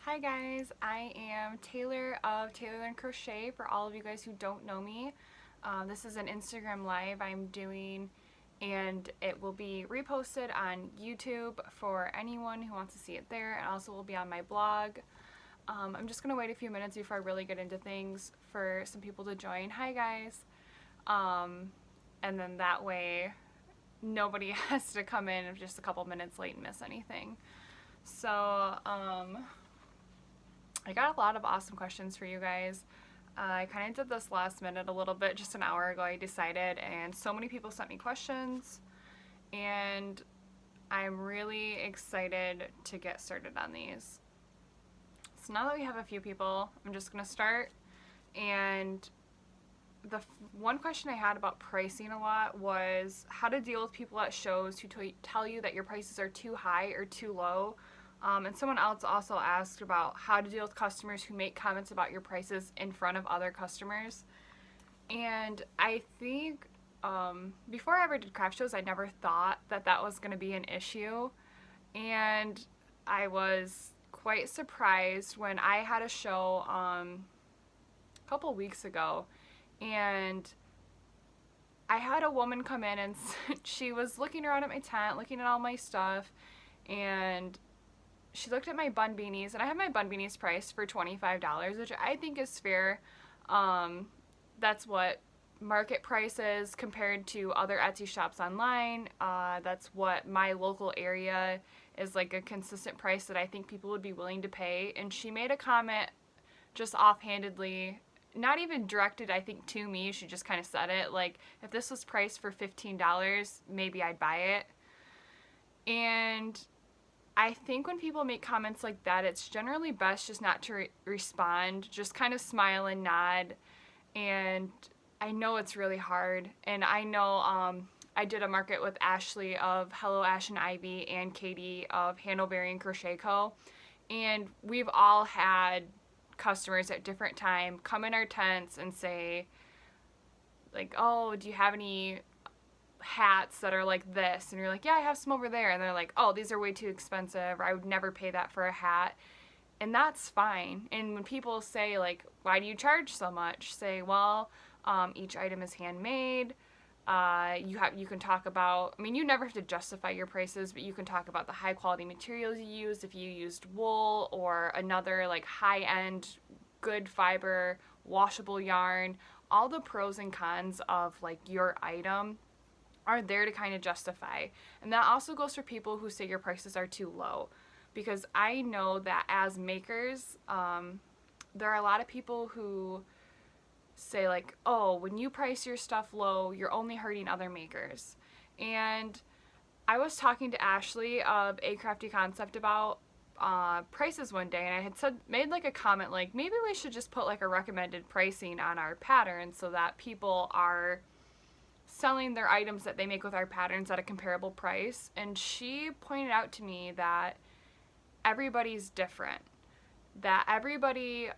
Hi guys, I am Taylor of Taylor and Crochet for all of you guys who don't know me. This is an Instagram live I'm doing and it will be reposted on YouTube for anyone who wants to see it there, and also will be on my blog. I'm just going to wait a few minutes before I really get into things for some people to join. Hi guys. And then that way nobody has to come in just a couple minutes late and miss anything. So, I got a lot of awesome questions for you guys. I kind of did this last minute a little bit, just an hour ago I decided, and so many people sent me questions, and I'm really excited to get started on these. So now that we have a few people, I'm just going to start, and the one question I had about pricing a lot was how to deal with people at shows who tell you that your prices are too high or too low. And someone else also asked about how to deal with customers who make comments about your prices in front of other customers. And I think before I ever did craft shows, I never thought that that was going to be an issue. And I was quite surprised when I had a show a couple weeks ago, and I had a woman come in and she was looking around at my tent, looking at all my stuff, and she looked at my bun beanies, and I have my bun beanies priced for $25, which I think is fair. That's what market price is compared to other Etsy shops online. That's what my local area is, like a consistent price that I think people would be willing to pay. And she made a comment just offhandedly, not even directed, I think, to me. She just kind of said it, like, if this was priced for $15, maybe I'd buy it. And I think when people make comments like that, it's generally best just not to respond, just kind of smile and nod. And I know it's really hard, and I know I did a market with Ashley of Hello Ash and Ivy and Katie of Handleberry and Crochet Co. And we've all had customers at different times come in our tents and say, like, oh, do you have any hats that are like this? And you're like, yeah, I have some over there. And they're like, oh, these are way too expensive, or I would never pay that for a hat. And that's fine. And when people say, like, why do you charge so much? Say, well, each item is handmade. You can talk about, I mean, you never have to justify your prices, but you can talk about the high quality materials you used, if you used wool or another like high end, good fiber, washable yarn. All the pros and cons of like your item are there to kind of justify. And that also goes for people who say your prices are too low, because I know that as makers, there are a lot of people who say like, oh, when you price your stuff low, you're only hurting other makers. And I was talking to Ashley of A Crafty Concept about prices one day, and I had made like a comment like, maybe we should just put like a recommended pricing on our pattern so that people are selling their items that they make with our patterns at a comparable price. And she pointed out to me that everybody's different, that everybody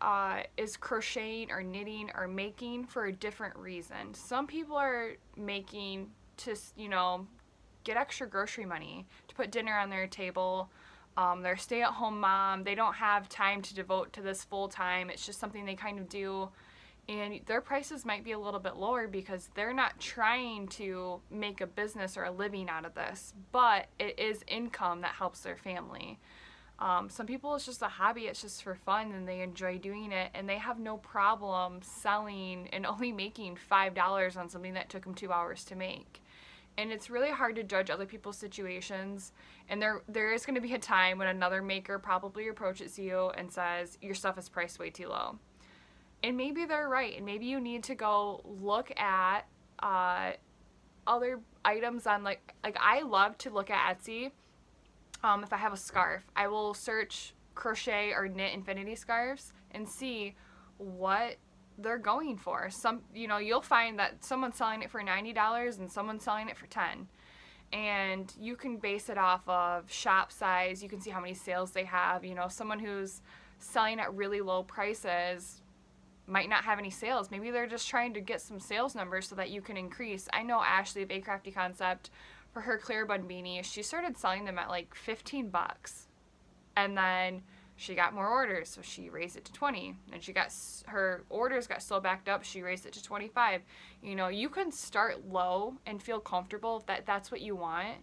is crocheting or knitting or making for a different reason. Some people are making to, get extra grocery money to put dinner on their table. They're a stay-at-home mom. They don't have time to devote to this full time. It's just something they kind of do. And their prices might be a little bit lower because they're not trying to make a business or a living out of this, but it is income that helps their family. Some people, it's just a hobby, it's just for fun, and they enjoy doing it, and they have no problem selling and only making $5 on something that took them 2 hours to make. And it's really hard to judge other people's situations, and there is going to be a time when another maker probably approaches you and says, your stuff is priced way too low. And maybe they're right, and maybe you need to go look at other items on, like I love to look at Etsy. If I have a scarf, I will search crochet or knit infinity scarves and see what they're going for. You'll find that someone's selling it for $90 and someone's selling it for $10. And you can base it off of shop size. You can see how many sales they have. Someone who's selling at really low prices might not have any sales. Maybe they're just trying to get some sales numbers so that you can increase. I know Ashley of A Crafty Concept, for her clear bun beanie, she started selling them at like $15. And then She got more orders, so she raised it to 20. And her orders got so backed up, she raised it to 25. You know, you can start low and feel comfortable if that's what you want,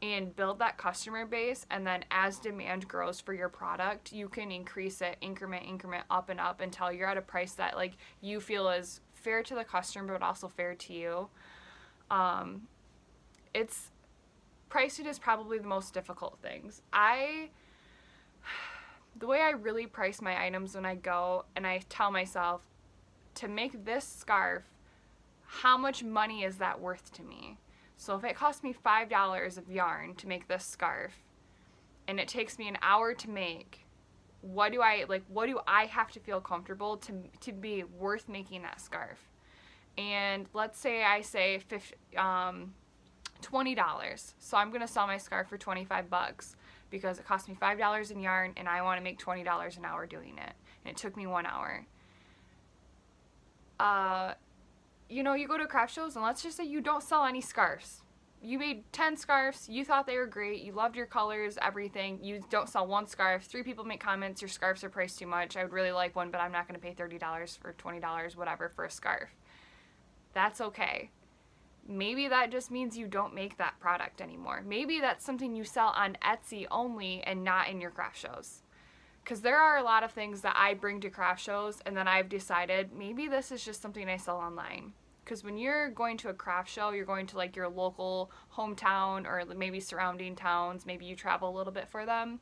and build that customer base, and then as demand grows for your product, you can increase it increment up and up until you're at a price that like you feel is fair to the customer but also fair to you. It's pricing is probably the most difficult things. The way I really price my items when I go, and I tell myself, to make this scarf, how much money is that worth to me? So if it costs me $5 of yarn to make this scarf, and it takes me an hour to make, what do I have to feel comfortable to be worth making that scarf? And let's say I say $20. So I'm going to sell my scarf for $25 because it cost me $5 in yarn and I want to make $20 an hour doing it. And it took me 1 hour. You know, you go to craft shows and let's just say you don't sell any scarves. You made 10 scarves, you thought they were great, you loved your colors, everything. You don't sell one scarf. 3 people make comments, your scarves are priced too much. I would really like one, but I'm not going to pay $30 or $20, whatever, for a scarf. That's okay. Maybe that just means you don't make that product anymore. Maybe that's something you sell on Etsy only and not in your craft shows. Because there are a lot of things that I bring to craft shows and then I've decided maybe this is just something I sell online. Because when you're going to a craft show, you're going to like your local hometown or maybe surrounding towns. Maybe you travel a little bit for them.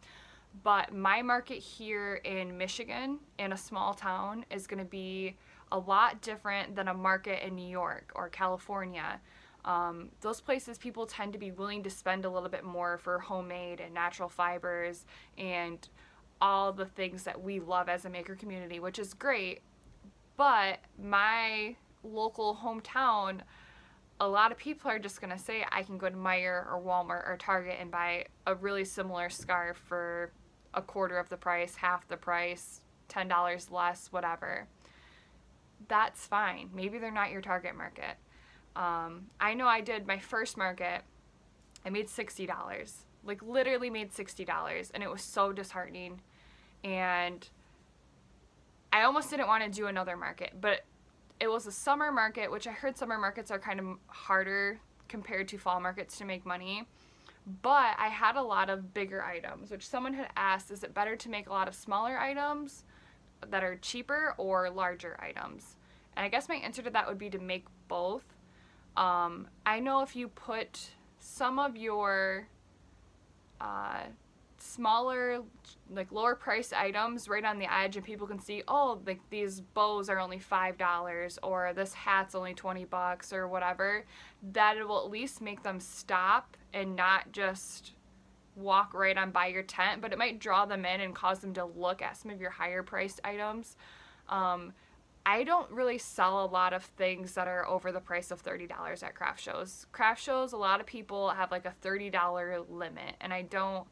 But my market here in Michigan, in a small town, is going to be a lot different than a market in New York or California. Those places, people tend to be willing to spend a little bit more for homemade and natural fibers and all the things that we love as a maker community, which is great. But my local hometown, a lot of people are just going to say, I can go to Meijer or Walmart or Target and buy a really similar scarf for a quarter of the price, half the price, $10 less, whatever. That's fine. Maybe they're not your target market. I know I did my first market, I made $60. Like literally made $60, and it was so disheartening. And I almost didn't want to do another market, but it was a summer market, which I heard summer markets are kind of harder compared to fall markets to make money. But I had a lot of bigger items, which someone had asked, is it better to make a lot of smaller items that are cheaper or larger items? And I guess my answer to that would be to make both. I know if you put some of your smaller, like lower price items right on the edge and people can see, oh, like these bows are only $5 or this hat's only $20 or whatever, that it will at least make them stop and not just walk right on by your tent, but it might draw them in and cause them to look at some of your higher priced items. I don't really sell a lot of things that are over the price of $30 at craft shows. Craft shows, a lot of people have like a $30 limit, and I don't,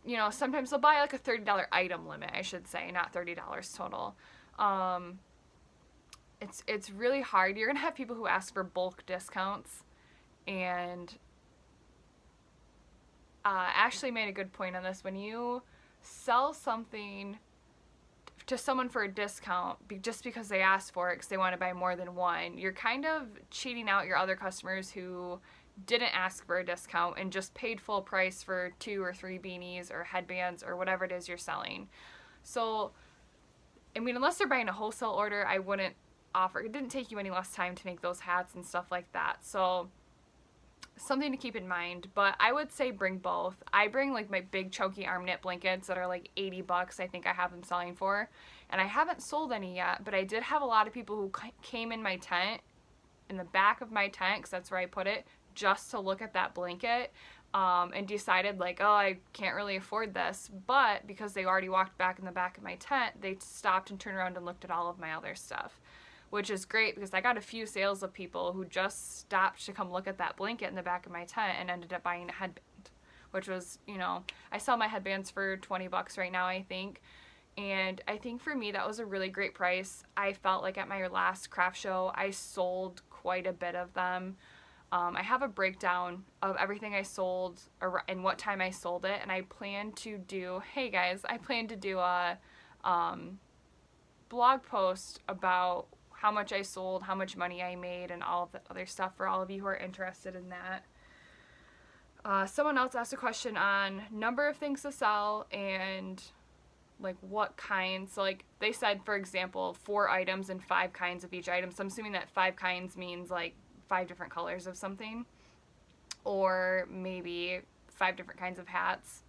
you know, sometimes they'll buy like a $30 item limit, I should say, not $30 total. It's really hard. You're going to have people who ask for bulk discounts, and Ashley made a good point on this. When you sell something to someone for a discount just because they asked for it because they want to buy more than one, you're kind of cheating out your other customers who didn't ask for a discount and just paid full price for 2 or 3 beanies or headbands or whatever it is you're selling. So, I mean, unless they're buying a wholesale order, I wouldn't offer. It didn't take you any less time to make those hats and stuff like that. So, something to keep in mind, but I would say bring both. I bring like my big chunky arm knit blankets that are like $80, I think I have them selling for, and I haven't sold any yet, but I did have a lot of people who came in my tent, in the back of my tent, because that's where I put it, just to look at that blanket, and decided like, oh, I can't really afford this, but because they already walked back in the back of my tent, they stopped and turned around and looked at all of my other stuff. Which is great because I got a few sales of people who just stopped to come look at that blanket in the back of my tent and ended up buying a headband, which was, you know, I sell my headbands for $20 right now, I think. And I think for me, that was a really great price. I felt like at my last craft show, I sold quite a bit of them. I have a breakdown of everything I sold and what time I sold it, and I plan to do, hey guys, I plan to do a blog post about how much I sold, how much money I made, and all of the other stuff for all of you who are interested in that. Someone else asked a question on number of things to sell and like what kinds. So like they said, for example, 4 items and 5 kinds of each item. So I'm assuming that 5 kinds means like 5 different colors of something, or maybe 5 different kinds of hats.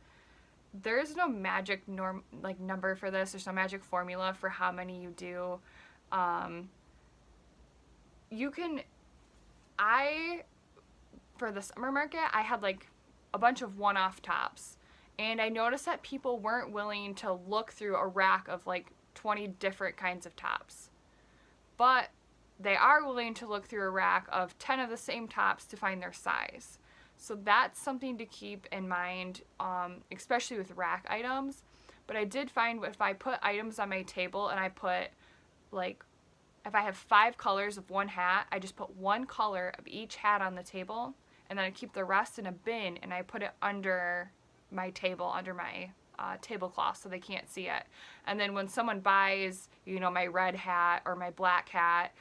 There's no magic number for this. There's no magic formula for how many you do. For the summer market, I had like a bunch of one-off tops, and I noticed that people weren't willing to look through a rack of like 20 different kinds of tops, but they are willing to look through a rack of 10 of the same tops to find their size. So that's something to keep in mind, especially with rack items. But I did find if I put items on my table and I put like, if I have 5 colors of one hat, I just put 1 color of each hat on the table, and then I keep the rest in a bin, and I put it under my table, under my tablecloth, so they can't see it. And then when someone buys, my red hat or my black hat,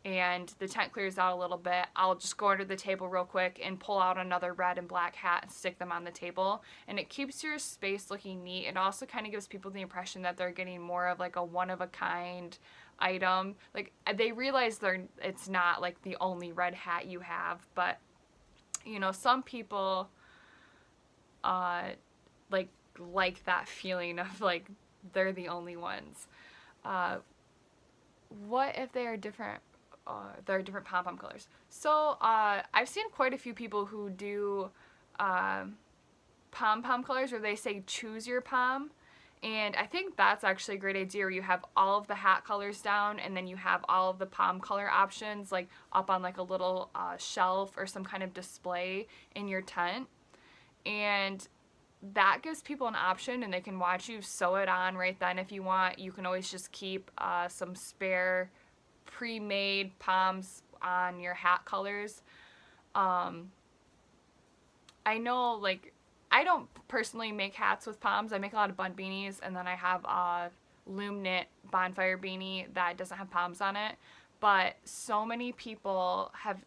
and the tent clears out a little bit, I'll just go under the table real quick and pull out another red and black hat and stick them on the table. And it keeps your space looking neat. It also kind of gives people the impression that they're getting more of like a one-of-a-kind item. Like, they realize it's not like the only red hat you have, but some people like that feeling of like they're the only ones. What if they are different? There are different pom-pom colors. So I've seen quite a few people who do pom-pom colors where they say choose your pom. And I think that's actually a great idea, where you have all of the hat colors down, and then you have all of the pom color options like up on like a little shelf or some kind of display in your tent. And that gives people an option, and they can watch you sew it on right then if you want. You can always just keep some spare pre-made poms on your hat colors. I know, like, I don't personally make hats with poms. I make a lot of bun beanies, and then I have a loom knit bonfire beanie that doesn't have poms on it. But so many people have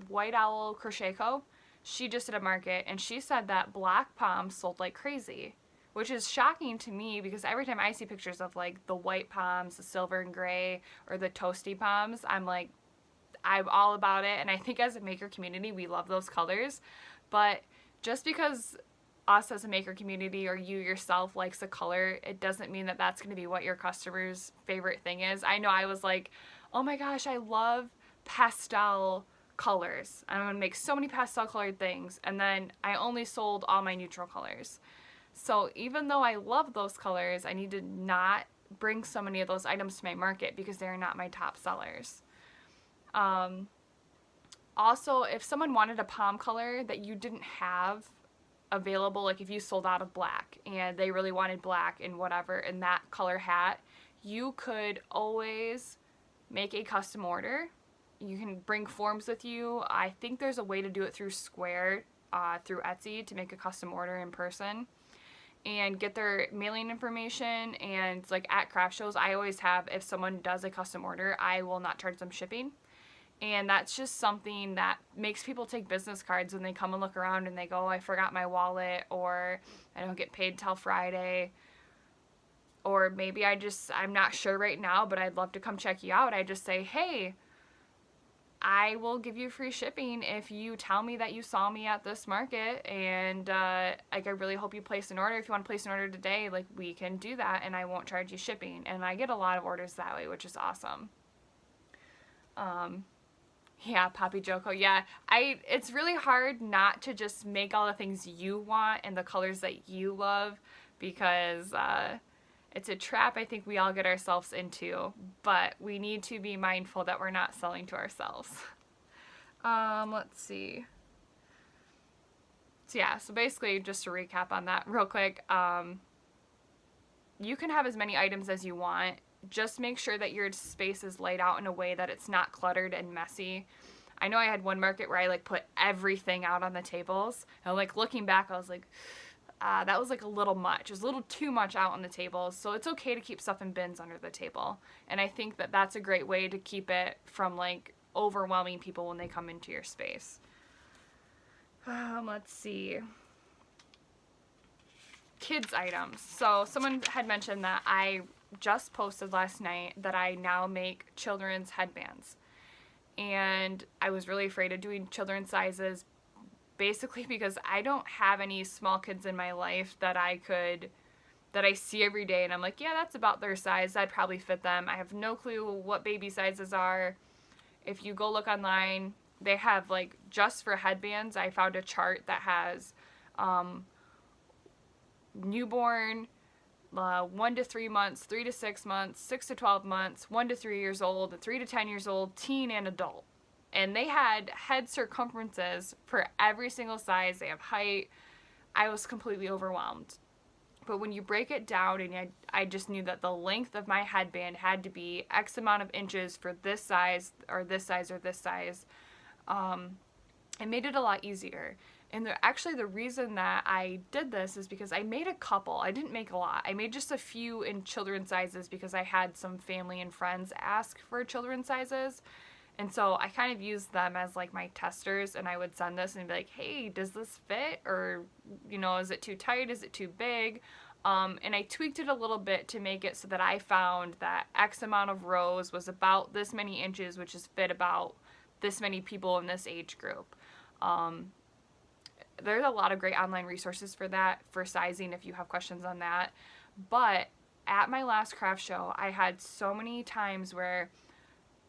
White Owl Crochet Co. She just did a market, and she said that black poms sold like crazy, which is shocking to me because every time I see pictures of like the white poms, the silver and gray, or the toasty poms, I'm all about it. And I think as a maker community, we love those colors. But just because us as a maker community or you yourself likes a color, it doesn't mean that that's going to be what your customer's favorite thing is. I know I was like, oh my gosh, I love pastel colors. I'm going to make so many pastel colored things. And then I only sold all my neutral colors. So even though I love those colors, I need to not bring so many of those items to my market because they're not my top sellers. Also, if someone wanted a pom color that you didn't have available, like if you sold out of black and they really wanted black and whatever in that color hat, you could always make a custom order. You can bring forms with you. I think there's a way to do it through Square, through Etsy, to make a custom order in person and get their mailing information. And like at craft shows, I always have, if someone does a custom order, I will not charge them shipping. And that's just something that makes people take business cards when they come and look around and they go, I forgot my wallet, or I don't get paid till Friday, or maybe I'm not sure right now, but I'd love to come check you out. I just say, hey, I will give you free shipping if you tell me that you saw me at this market, and I really hope you place an order. If you want to place an order today, like, we can do that, and I won't charge you shipping. And I get a lot of orders that way, which is awesome. Yeah, Poppy Joko. Yeah, it's really hard not to just make all the things you want and the colors that you love, because it's a trap I think we all get ourselves into, but we need to be mindful that we're not selling to ourselves. Let's see. So yeah, so basically, just to recap on that real quick, you can have as many items as you want. Just make sure that your space is laid out in a way that it's not cluttered and messy. I know I had one market where I like put everything out on the tables, and like looking back, I was like, that was like a little much. It was a little too much out on the tables. So it's okay to keep stuff in bins under the table. And I think that that's a great way to keep it from like overwhelming people when they come into your space. Let's see. Kids items. So someone had mentioned that I just posted last night that I now make children's headbands. And I was really afraid of doing children's sizes, basically because I don't have any small kids in my life that I see every day and I'm like, yeah, that's about their size. I'd probably fit them. I have no clue what baby sizes are. If you go look online, they have like, just for headbands, I found a chart that has newborn, 1 to 3 months, 3 to 6 months, 6 to 12 months, 1 to 3 years old, 3 to 10 years old, teen, and adult. And they had head circumferences for every single size. They have height. I was completely overwhelmed. But when you break it down, and I just knew that the length of my headband had to be X amount of inches for this size, or this size, or this size, it made it a lot easier. And actually the reason that I did this is because I made a couple. I didn't make a lot. I made just a few in children's sizes because I had some family and friends ask for children's sizes. And so I kind of used them as like my testers, and I would send this and be like, hey, does this fit? Or, is it too tight? Is it too big? And I tweaked it a little bit to make it so that I found that X amount of rows was about this many inches, which is fit about this many people in this age group. There's a lot of great online resources for that, for sizing, if you have questions on that. But at my last craft show, I had so many times where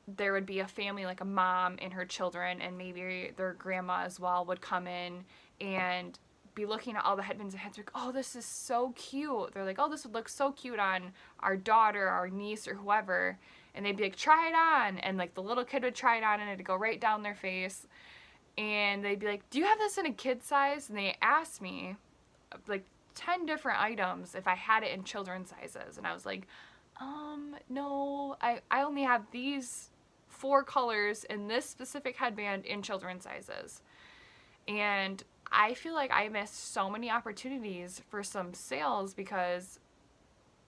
there would be a family, like a mom and her children, and maybe their grandma as well, would come in and be looking at all the headbands and heads like, oh, this is so cute. They're like, oh, this would look so cute on our daughter, our niece, or whoever. And they'd be like, try it on. And like the little kid would try it on and it'd go right down their face. And they'd be like, do you have this in a kid size? And they asked me like 10 different items if I had it in children's sizes. And I was like, no, I only have these 4 colors in this specific headband in children's sizes. And I feel like I missed so many opportunities for some sales because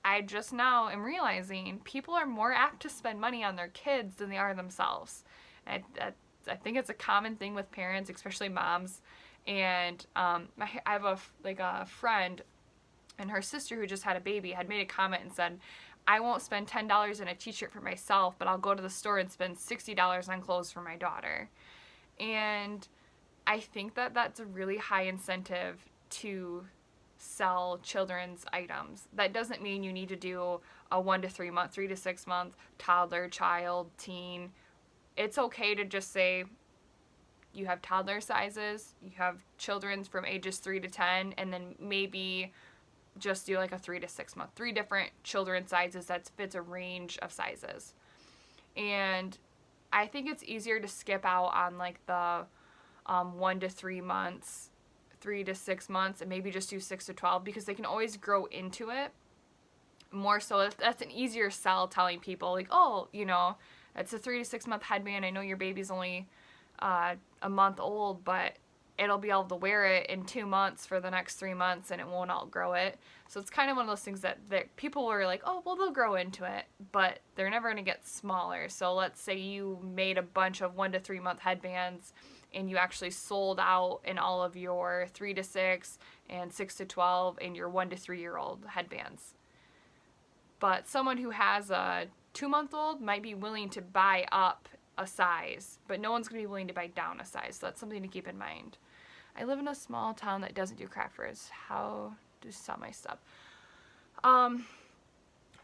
I just now am realizing people are more apt to spend money on their kids than they are themselves. And I think it's a common thing with parents, especially moms. And I have a friend, and her sister who just had a baby had made a comment and said, I won't spend $10 on a t-shirt for myself, but I'll go to the store and spend $60 on clothes for my daughter. And I think that that's a really high incentive to sell children's items. That doesn't mean you need to do a 1 to 3 month, 3 to 6 month, toddler, child, teen. It's okay to just say you have toddler sizes, you have children's from ages 3 to 10, and then maybe just do like a 3 to 6 month, 3 different children's sizes that fits a range of sizes. And I think it's easier to skip out on like the 1 to 3 months, 3 to 6 months, and maybe just do 6 to 12 because they can always grow into it more. So that's an easier sell, telling people like, oh, it's a 3 to 6 month headband. I know your baby's only a month old, but it'll be able to wear it in 2 months for the next 3 months and it won't outgrow it. So it's kind of one of those things that people are like, oh, well, they'll grow into it, but they're never going to get smaller. So let's say you made a bunch of 1 to 3 month headbands and you actually sold out in all of your 3 to 6 and 6 to 12 and your 1 to 3 year old headbands. But someone who has a 2-month-old might be willing to buy up a size, but no one's going to be willing to buy down a size. So that's something to keep in mind. I live in a small town that doesn't do craft fairs. How to sell my stuff?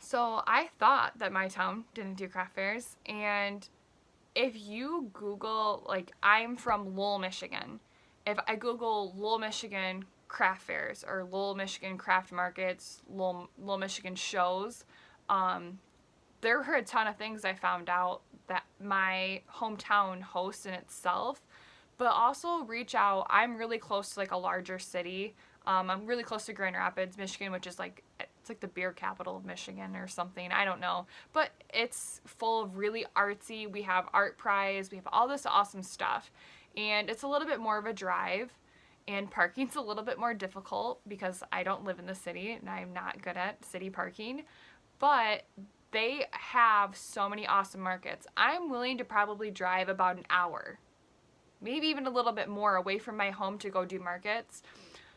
So I thought that my town didn't do craft fairs, and if you Google, like, I'm from Lowell, Michigan. If I Google Lowell, Michigan craft fairs or Lowell, Michigan craft markets, Lowell, Michigan shows, there were a ton of things I found out that my hometown hosts in itself, but also reach out. I'm really close to like a larger city. I'm really close to Grand Rapids, Michigan, which is like it's like the beer capital of Michigan or something. I don't know. But it's full of really artsy. We have art prize. We have all this awesome stuff. And it's a little bit more of a drive. And parking's a little bit more difficult because I don't live in the city and I'm not good at city parking. But they have so many awesome markets. I'm willing to probably drive about an hour, maybe even a little bit more away from my home to go do markets.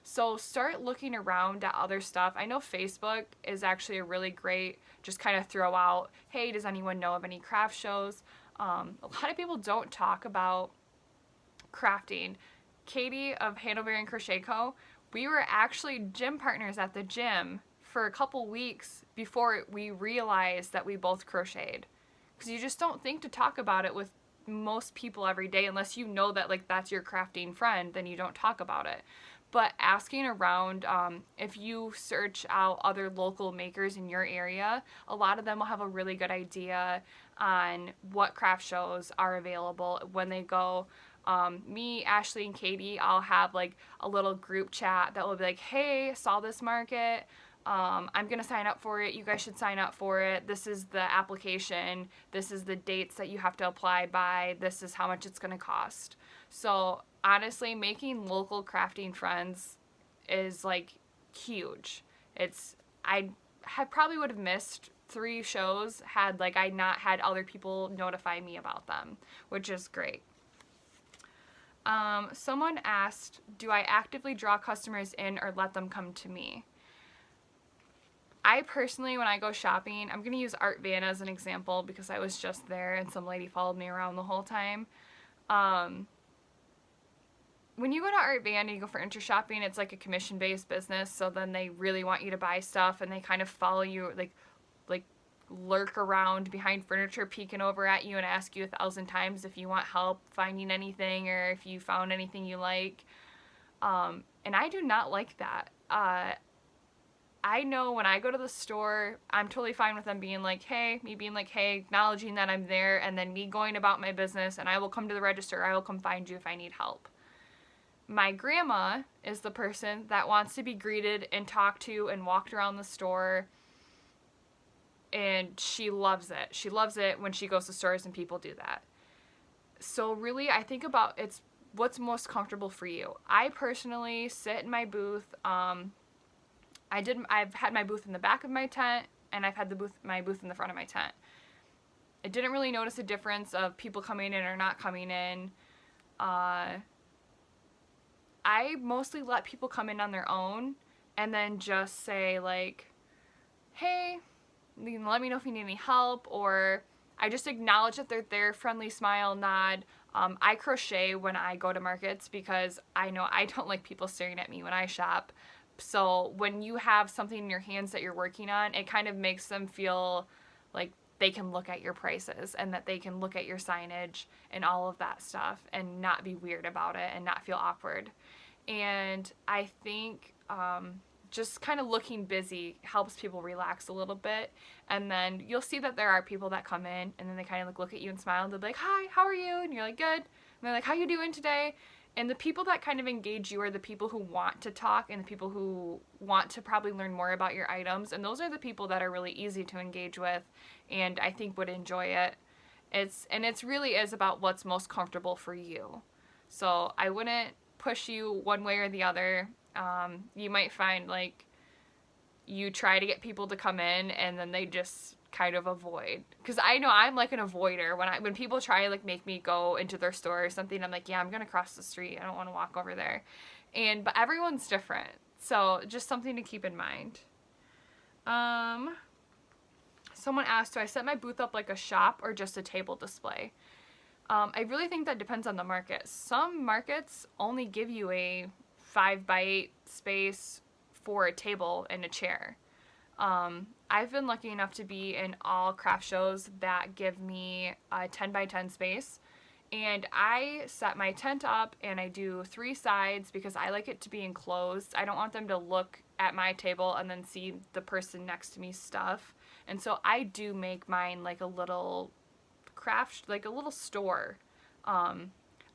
So start looking around at other stuff. I know Facebook is actually a really great, just kind of throw out, hey, does anyone know of any craft shows? A lot of people don't talk about crafting. Katie of Hanoverian Crochet Co., we were actually gym partners at the gym for a couple weeks before we realized that we both crocheted. Because you just don't think to talk about it with most people every day unless you know that like that's your crafting friend, then you don't talk about it. But asking around, if you search out other local makers in your area, a lot of them will have a really good idea on what craft shows are available when they go. Me, Ashley, and Katie, I'll have like a little group chat that will be like, hey, saw this market. I'm going to sign up for it. You guys should sign up for it. This is the application. This is the dates that you have to apply by. This is how much it's going to cost. So honestly, making local crafting friends is like huge. I probably would have missed 3 shows had like I not had other people notify me about them, which is great. Someone asked, do I actively draw customers in or let them come to me? I personally, when I go shopping, I'm going to use Art Van as an example because I was just there and some lady followed me around the whole time. When you go to Art Van and you go for shopping, it's like a commission-based business, so then they really want you to buy stuff and they kind of follow you, like lurk around behind furniture peeking over at you and ask you 1,000 times if you want help finding anything or if you found anything you like. And I do not like that. I know when I go to the store, I'm totally fine with them being like, hey, me being like, hey, acknowledging that I'm there, and then me going about my business, and I will come to the register, I will come find you if I need help. My grandma is the person that wants to be greeted and talked to and walked around the store, and she loves it. She loves it when she goes to stores and people do that. So really, I think about it's what's most comfortable for you. I personally sit in my booth. I've had my booth in the back of my tent, and I've had my booth in the front of my tent. I didn't really notice a difference of people coming in or not coming in. I mostly let people come in on their own and then just say like, hey, let me know if you need any help, or I just acknowledge that they're there, friendly smile, nod. I crochet when I go to markets because I know I don't like people staring at me when I shop. So when you have something in your hands that you're working on, it kind of makes them feel like they can look at your prices and that they can look at your signage and all of that stuff and not be weird about it and not feel awkward. And I think just kind of looking busy helps people relax a little bit. And then you'll see that there are people that come in and then they kind of look at you and smile and they'll be like, hi, how are you? And you're like, good. And they're like, how you doing today? And the people that kind of engage you are the people who want to talk and the people who want to probably learn more about your items. And those are the people that are really easy to engage with and I think would enjoy it. It's really is about what's most comfortable for you. So I wouldn't push you one way or the other. You might find like you try to get people to come in and then they just kind of avoid, because I know I'm like an avoider. When people try to like make me go into their store or something, I'm like, yeah, I'm gonna cross the street, I don't want to walk over there. But everyone's different, so just something to keep in mind. Someone asked, do I set my booth up like a shop or just a table display? I really think that depends on the market. Some markets only give you a 5x8 space for a table and a chair. I've been lucky enough to be in all craft shows that give me a 10x10 space, and I set my tent up and I do 3 sides because I like it to be enclosed. I don't want them to look at my table and then see the person next to me stuff. And so I do make mine like a little craft, like a little store.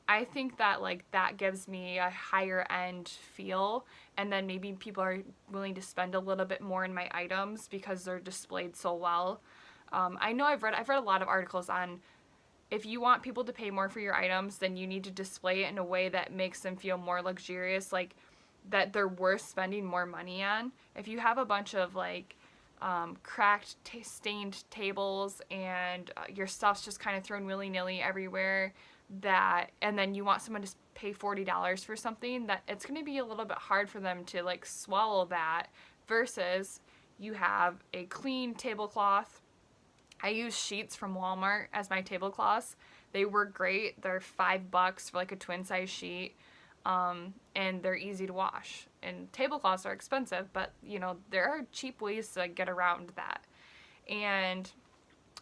I think that like that gives me a higher end feel, and then maybe people are willing to spend a little bit more in my items because they're displayed so well. I know I've read a lot of articles on if you want people to pay more for your items, then you need to display it in a way that makes them feel more luxurious, like that they're worth spending more money on. If you have a bunch of like cracked, stained tables and your stuff's just kind of thrown willy-nilly everywhere, and then you want someone to pay $40 for something, that it's going to be a little bit hard for them to like swallow that, versus you have a clean tablecloth. I use sheets from Walmart as my tablecloths. They work great. They're $5 for like a twin size sheet. And they're easy to wash. And tablecloths are expensive, but you know, there are cheap ways to get around that. And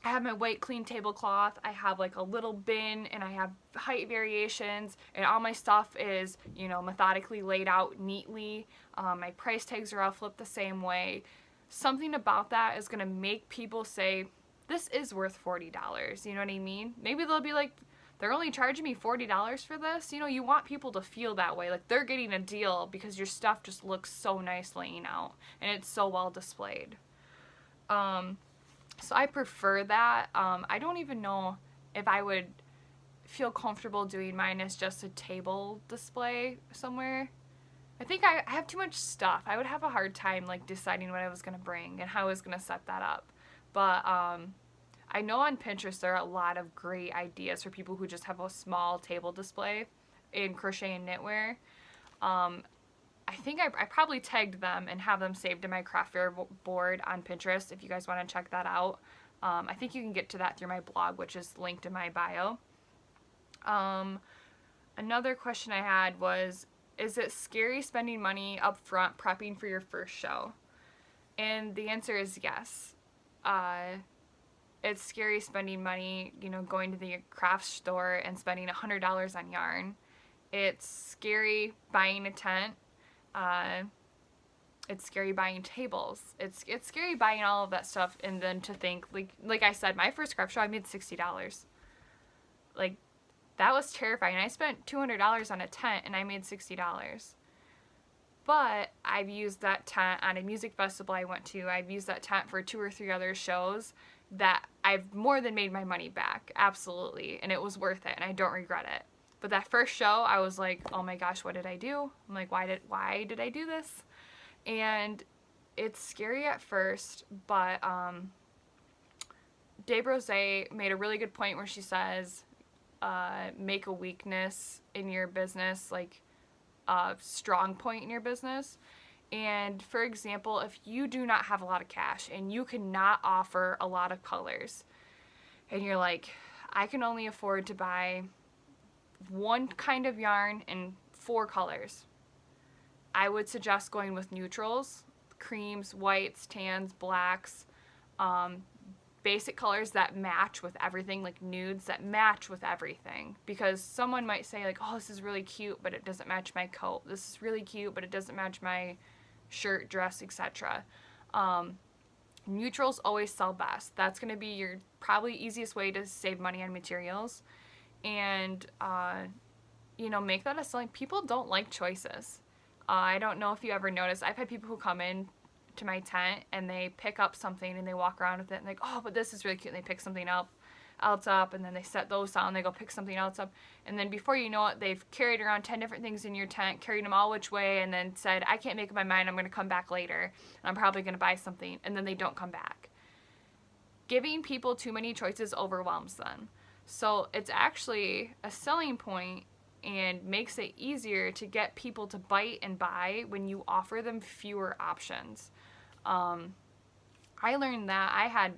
I have my white clean tablecloth. I have like a little bin, and I have height variations, and all my stuff is, you know, methodically laid out neatly. My price tags are all flipped the same way. Something about that is gonna make people say, this is worth $40. You know what I mean? Maybe they'll be like, they're only charging me $40 for this. You know, you want people to feel that way. Like they're getting a deal because your stuff just looks so nice laying out and it's so well displayed. So I prefer that. I don't even know if I would feel comfortable doing mine as just a table display somewhere. I think I have too much stuff. I would have a hard time like deciding what I was going to bring and how I was going to set that up. But I know on Pinterest there are a lot of great ideas for people who just have a small table display in crochet and knitwear. I think I probably tagged them and have them saved in my Craftwear board on Pinterest if you guys want to check that out. I think you can get to that through my blog, which is linked in my bio. Another question I had was, is it scary spending money up front prepping for your first show? And the answer is yes. It's scary spending money, you know, going to the craft store and spending $100 on yarn. It's scary buying a tent. It's scary buying tables. It's scary buying all of that stuff, and then to think, like I said, my first craft show I made $60. Like, that was terrifying. I spent $200 on a tent and I made $60. But I've used that tent on a music festival I went to. I've used that tent for 2 or 3 other shows that I've more than made my money back. Absolutely. And it was worth it, and I don't regret it. But that first show, I was like, oh my gosh, what did I do? I'm like, why did I do this? And it's scary at first, but Dave Rose made a really good point where she says, make a weakness in your business, like a strong point in your business. And for example, if you do not have a lot of cash and you cannot offer a lot of colors, and you're like, I can only afford to buy one kind of yarn and 4 colors, I would suggest going with neutrals, creams, whites, tans, blacks, basic colors that match with everything, like nudes that match with everything. Because someone might say like, oh, this is really cute, but it doesn't match my coat. This is really cute, but it doesn't match my shirt, dress, etc. Neutrals always sell best. That's going to be your probably easiest way to save money on materials. And, you know, make that a selling. People don't like choices. I don't know if you ever noticed. I've had people who come in to my tent and they pick up something and they walk around with it and like, oh, but this is really cute. And they pick something else up, and then they set those down and they go pick something else up. And then before you know it, they've carried around 10 different things in your tent, carried them all which way, and then said, I can't make up my mind. I'm going to come back later. And I'm probably going to buy something. And then they don't come back. Giving people too many choices overwhelms them. So it's actually a selling point and makes it easier to get people to bite and buy when you offer them fewer options. I learned that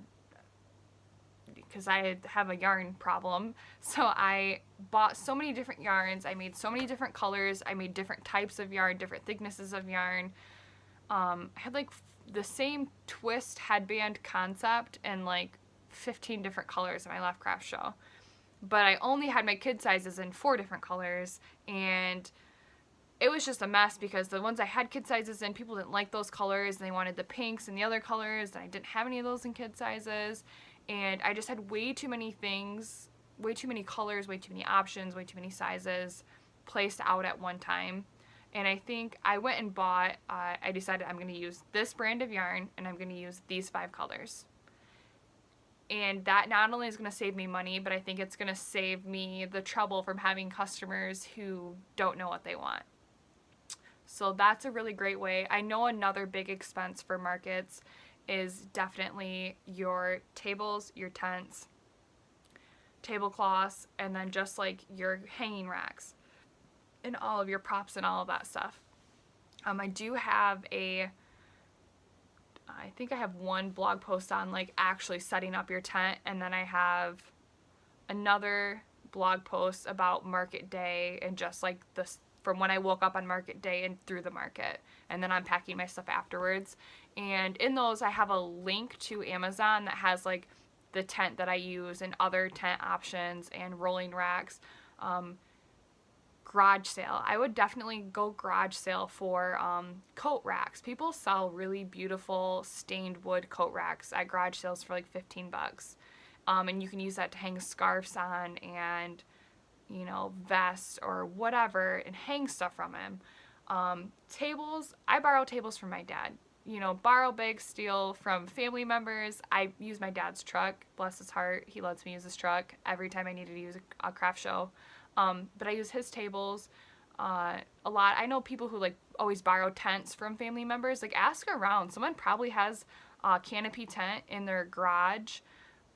because I have a yarn problem, so I bought so many different yarns, I made so many different colors, I made different types of yarn, different thicknesses of yarn. I had like the same twist headband concept and like 15 different colors in my last craft show. But I only had my kid sizes in 4 different colors, and it was just a mess because the ones I had kid sizes in, people didn't like those colors, and they wanted the pinks and the other colors, and I didn't have any of those in kid sizes, and I just had way too many things way too many colors, way too many options, way too many sizes placed out at one time. And I think I went and bought, I decided I'm going to use this brand of yarn and I'm going to use these 5 colors. And that not only is going to save me money, but I think it's going to save me the trouble from having customers who don't know what they want. So that's a really great way. I know another big expense for markets is definitely your tables, your tents, tablecloths, and then just like your hanging racks and all of your props and all of that stuff. I do have I think I have one blog post on like actually setting up your tent, and then I have another blog post about market day and just like this from when I woke up on market day and through the market, and then unpacking my stuff afterwards. And in those I have a link to Amazon that has like the tent that I use and other tent options and rolling racks. Garage sale. I would definitely go garage sale for coat racks. People sell really beautiful stained wood coat racks at garage sales for like $15. And you can use that to hang scarves on and, you know, vests or whatever and hang stuff from them. Tables, I borrow tables from my dad. You know, borrow, beg, steal from family members. I use my dad's truck. Bless his heart. He lets me use his truck every time I needed to use a craft show. But I use his tables a lot. I know people who like always borrow tents from family members. Like ask around. Someone probably has a canopy tent in their garage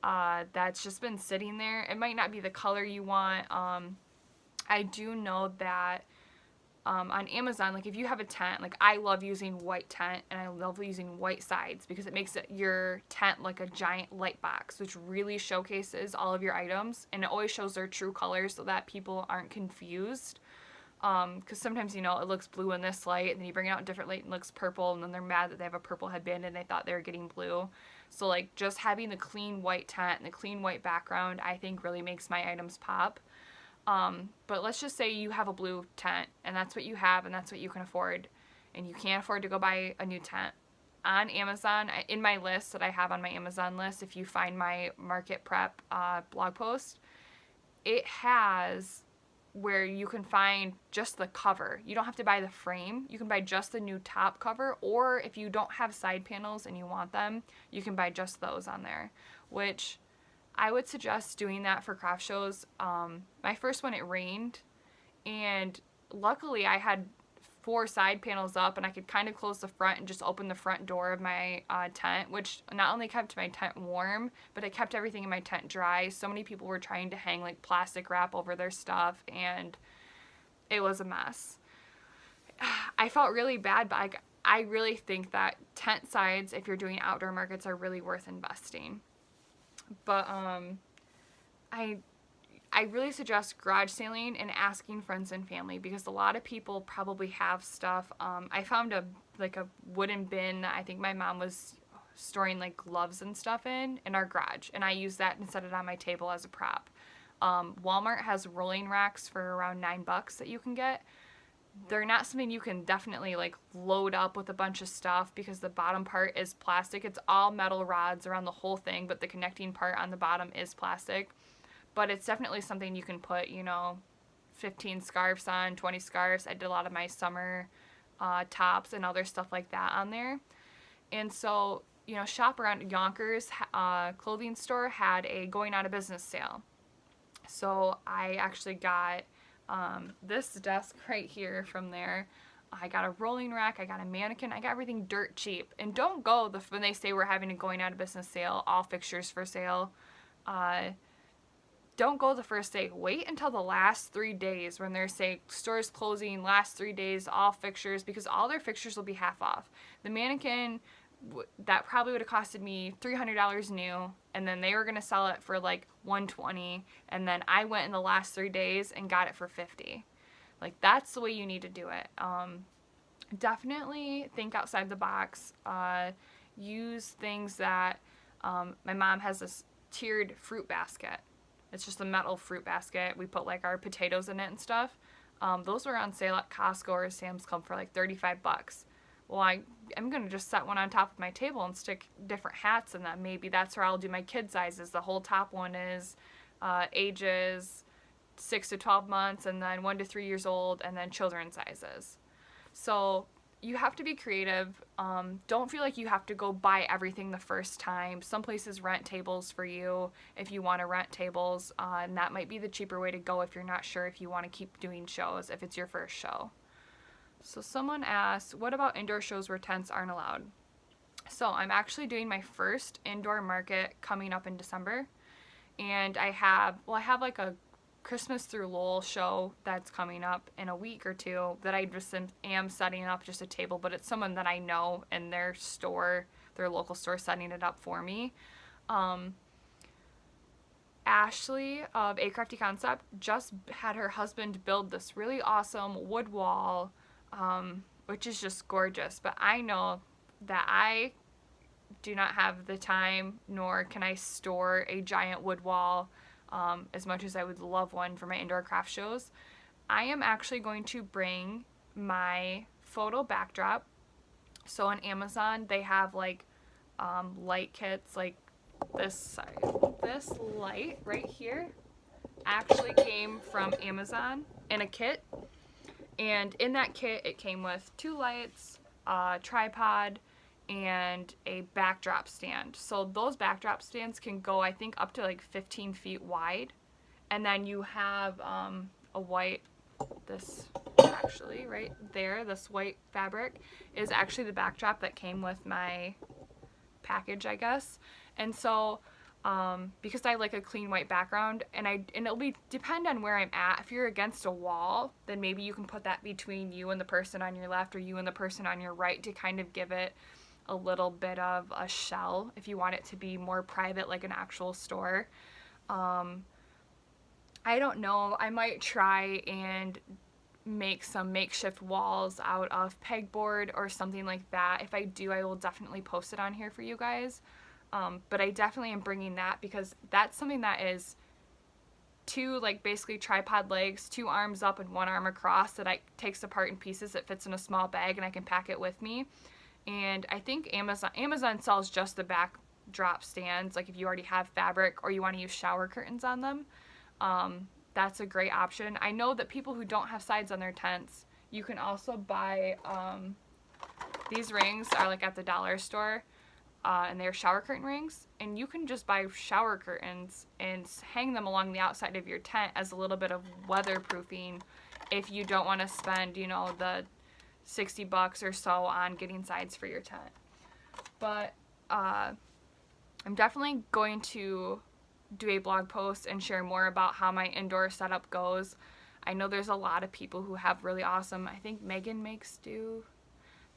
that's just been sitting there. It might not be the color you want. I do know that on Amazon, like if you have a tent, like I love using white tent and I love using white sides because it makes your tent like a giant light box, which really showcases all of your items, and it always shows their true colors so that people aren't confused. Because sometimes, you know, it looks blue in this light and then you bring it out in different light and it looks purple, and then they're mad that they have a purple headband and they thought they were getting blue. So like just having the clean white tent and the clean white background, I think really makes my items pop. But let's just say you have a blue tent and that's what you have and that's what you can afford, and you can't afford to go buy a new tent. On Amazon, in my list that I have on my Amazon list, if you find my market prep blog post, it has where you can find just the cover. You don't have to buy the frame. You can buy just the new top cover, or if you don't have side panels and you want them, you can buy just those on there, which I would suggest doing that for craft shows. My first one, it rained, and luckily I had 4 side panels up and I could kind of close the front and just open the front door of my tent, which not only kept my tent warm, but it kept everything in my tent dry. So many people were trying to hang like plastic wrap over their stuff, and it was a mess. I felt really bad, but like, I really think that tent sides, if you're doing outdoor markets, are really worth investing. But I really suggest garage sailing and asking friends and family, because a lot of people probably have stuff. I found a wooden bin that I think my mom was storing like gloves and stuff in our garage, and I used that and set it on my table as a prop. Walmart has rolling racks for around $9 that you can get. They're not something you can definitely like load up with a bunch of stuff, because the bottom part is plastic. It's all metal rods around the whole thing, but the connecting part on the bottom is plastic. But it's definitely something you can put, you know, 15 scarves on, 20 scarves. I did a lot of my summer tops and other stuff like that on there. And so, you know, shop around. Yonkers clothing store had a going out of business sale. So I actually got this desk right here from there. I got a rolling rack, I got a mannequin, I got everything dirt cheap. And don't go when they say we're having a going out of business sale, all fixtures for sale. Don't go the first day. Wait until the last 3 days when they're saying stores closing last 3 days, all fixtures, because all their fixtures will be half off. The mannequin, that probably would have costed me $300 new, and then they were going to sell it for like $120, and then I went in the last 3 days and got it for $50. Like, that's the way you need to do it. Definitely think outside the box. Use things that my mom has this tiered fruit basket. It's just a metal fruit basket. We put like our potatoes in it and stuff. Those were on sale at Costco or Sam's Club for like $35. Well, I'm going to just set one on top of my table and stick different hats in them. Maybe that's where I'll do my kid sizes. The whole top one is ages 6 to 12 months, and then 1 to 3 years old, and then children's sizes. So you have to be creative. Don't feel like you have to go buy everything the first time. Some places rent tables for you if you want to rent tables, and that might be the cheaper way to go if you're not sure if you want to keep doing shows if it's your first show. So someone asked, what about indoor shows where tents aren't allowed? So I'm actually doing my first indoor market coming up in December, and I have like a Christmas through Lowell show that's coming up in a week or two that I just am setting up just a table, but it's someone that I know in their store, their local store, setting it up for me. Ashley of A Crafty Concept just had her husband build this really awesome wood wall, which is just gorgeous, but I know that I do not have the time, nor can I store a giant wood wall as much as I would love one for my indoor craft shows. I am actually going to bring my photo backdrop. So on Amazon, they have like light kits like this. This light right here actually came from Amazon in a kit. And in that kit, it came with 2 lights, a tripod, and a backdrop stand. So those backdrop stands can go, I think, up to like 15 feet wide. And then you have a white, this actually right there, this white fabric is actually the backdrop that came with my package, I guess. And so because I like a clean white background, and it'll depend on where I'm at. If you're against a wall, then maybe you can put that between you and the person on your left or you and the person on your right to kind of give it a little bit of a shell if you want it to be more private like an actual store. I don't know, I might try and make some makeshift walls out of pegboard or something like that. If I do, I will definitely post it on here for you guys. But I definitely am bringing that because that's something that is 2 like basically tripod legs, 2 arms up and 1 arm across that takes apart in pieces. It fits in a small bag and I can pack it with me. And I think Amazon sells just the backdrop stands, like if you already have fabric or you want to use shower curtains on them. That's a great option. I know that people who don't have sides on their tents, you can also buy, these rings are like at the dollar store, and they're shower curtain rings, and you can just buy shower curtains and hang them along the outside of your tent as a little bit of weatherproofing if you don't want to spend, you know, the $60 or so on getting sides for your tent. But I'm definitely going to do a blog post and share more about how my indoor setup goes. I know there's a lot of people who have really awesome, I think Megan makes do.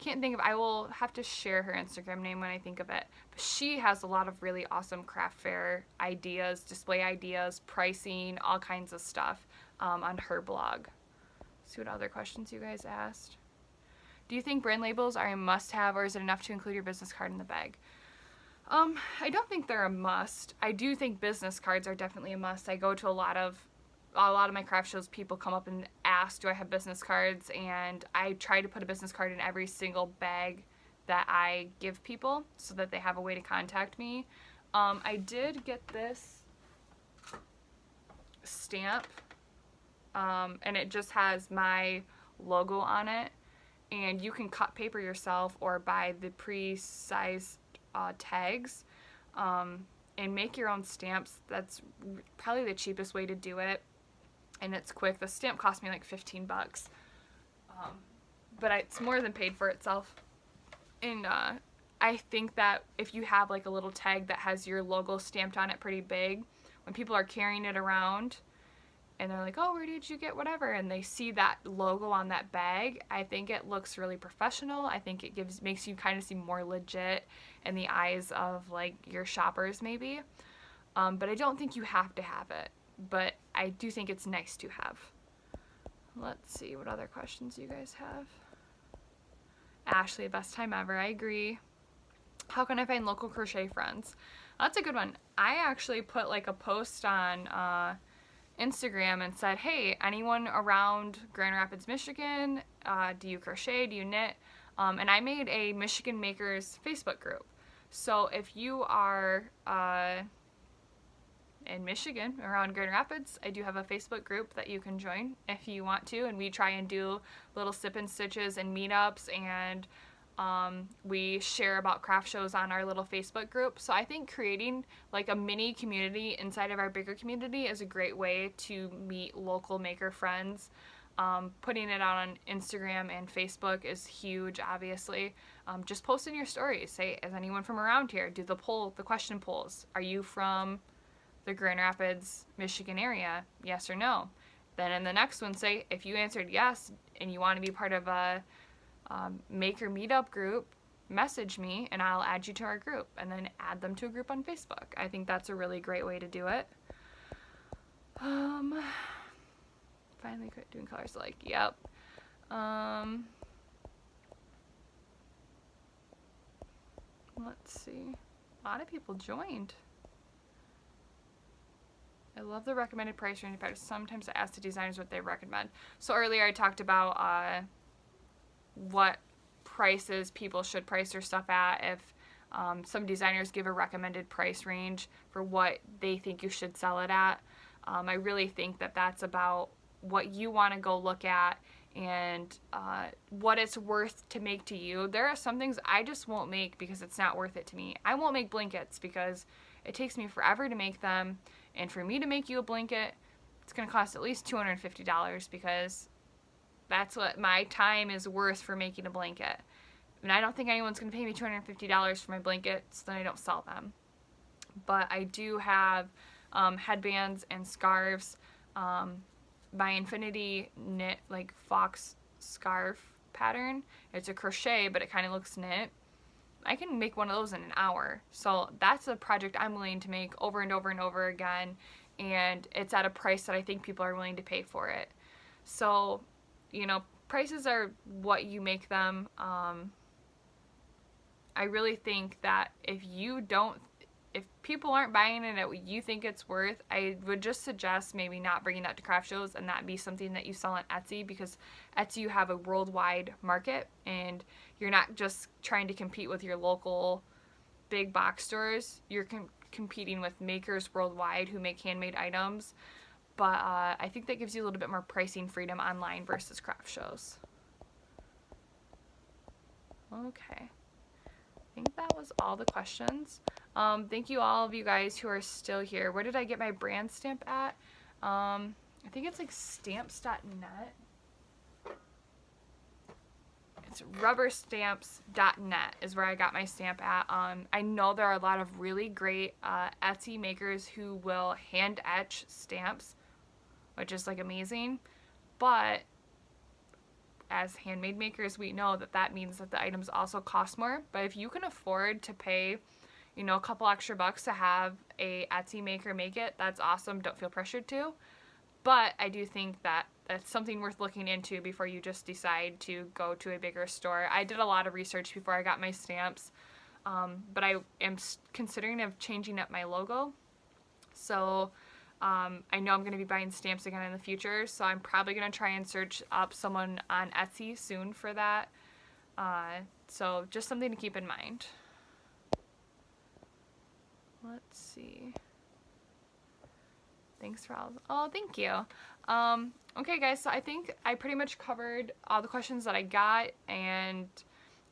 Can't think of, I will have to share her Instagram name when I think of it. But she has a lot of really awesome craft fair ideas, display ideas, pricing, all kinds of stuff on her blog. Let's see what other questions you guys asked. Do you think brand labels are a must-have, or is it enough to include your business card in the bag? I don't think they're a must. I do think business cards are definitely a must. I go to a lot of my craft shows, people come up and ask, do I have business cards? And I try to put a business card in every single bag that I give people so that they have a way to contact me. I did get this stamp, and it just has my logo on it. And you can cut paper yourself or buy the pre-sized tags and make your own stamps. That's probably the cheapest way to do it, and it's quick. The stamp cost me like 15 bucks, but it's more than paid for itself. And I think that if you have like a little tag that has your logo stamped on it pretty big, when people are carrying it around and they're like, oh, where did you get whatever, and they see that logo on that bag, I think it looks really professional. I think it makes you kind of seem more legit in the eyes of like your shoppers maybe. But I don't think you have to have it, but I do think it's nice to have. Let's see what other questions you guys have. Ashley, best time ever. I agree. How can I find local crochet friends? That's a good one. I actually put like a post on Instagram and said, hey, anyone around Grand Rapids, Michigan, do you crochet, do you knit? And I made a Michigan Makers Facebook group. So if you are in Michigan, around Grand Rapids, I do have a Facebook group that you can join if you want to, and we try and do little sip and stitches and meetups, and we share about craft shows on our little Facebook group. So I think creating like a mini community inside of our bigger community is a great way to meet local maker friends. Putting it out on Instagram and Facebook is huge, obviously. Just post in your stories. Say, is anyone from around here? Do the question polls. Are you from the Grand Rapids, Michigan area? Yes or no? Then in the next one, say, if you answered yes and you want to be part of a maker meetup group, message me and I'll add you to our group, and then add them to a group on Facebook. I think that's a really great way to do it. Finally quit doing colors alike. Yep. Let's see. A lot of people joined. I love the recommended price range. Sometimes I ask the designers what they recommend. So earlier I talked about what prices people should price their stuff at. If some designers give a recommended price range for what they think you should sell it at. I really think that that's about what you want to go look at and what it's worth to make to you. There are some things I just won't make because it's not worth it to me. I won't make blankets because it takes me forever to make them, and for me to make you a blanket, it's going to cost at least $250 because that's what my time is worth for making a blanket. And I don't think anyone's going to pay me $250 for my blankets, then I don't sell them. But I do have headbands and scarves. My Infinity knit like fox scarf pattern. It's a crochet, but it kind of looks knit. I can make one of those in an hour. So that's a project I'm willing to make over and over and over again, and it's at a price that I think people are willing to pay for it. So, you know, prices are what you make them. I really think that if people aren't buying it at what you think it's worth, I would just suggest maybe not bringing that to craft shows and that be something that you sell on Etsy, because Etsy, you have a worldwide market and you're not just trying to compete with your local big box stores. You're competing with makers worldwide who make handmade items. But I think that gives you a little bit more pricing freedom online versus craft shows. Okay. I think that was all the questions. Thank you all of you guys who are still here. Where did I get my brand stamp at? I think it's like stamps.net. It's rubberstamps.net is where I got my stamp at. I know there are a lot of really great Etsy makers who will hand etch stamps, which is like amazing. But as handmade makers, we know that that means that the items also cost more. But if you can afford to pay, you know, a couple extra bucks to have a Etsy maker make it, that's awesome. Don't feel pressured to. But I do think that that's something worth looking into before you just decide to go to a bigger store. I did a lot of research before I got my stamps, but I am considering of changing up my logo. So I know I'm going to be buying stamps again in the future, so I'm probably going to try and search up someone on Etsy soon for that. So just something to keep in mind. Let's see. Thanks for all. Oh, thank you. Okay, guys, so I think I pretty much covered all the questions that I got, and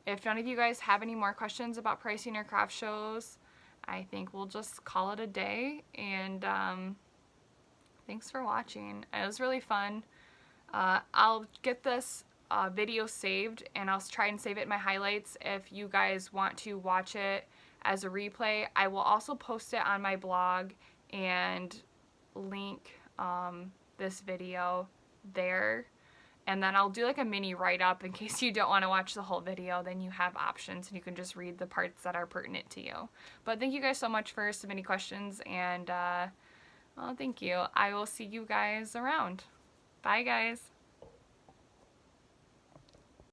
if none of you guys have any more questions about pricing or craft shows, I think we'll just call it a day, and thanks for watching. It was really fun. I'll get this video saved, and I'll try and save it in my highlights if you guys want to watch it as a replay. I will also post it on my blog and link this video there, and then I'll do like a mini write-up in case you don't want to watch the whole video. Then you have options and you can just read the parts that are pertinent to you. But thank you guys so much for submitting questions, and well, thank you. I will see you guys around. Bye, guys.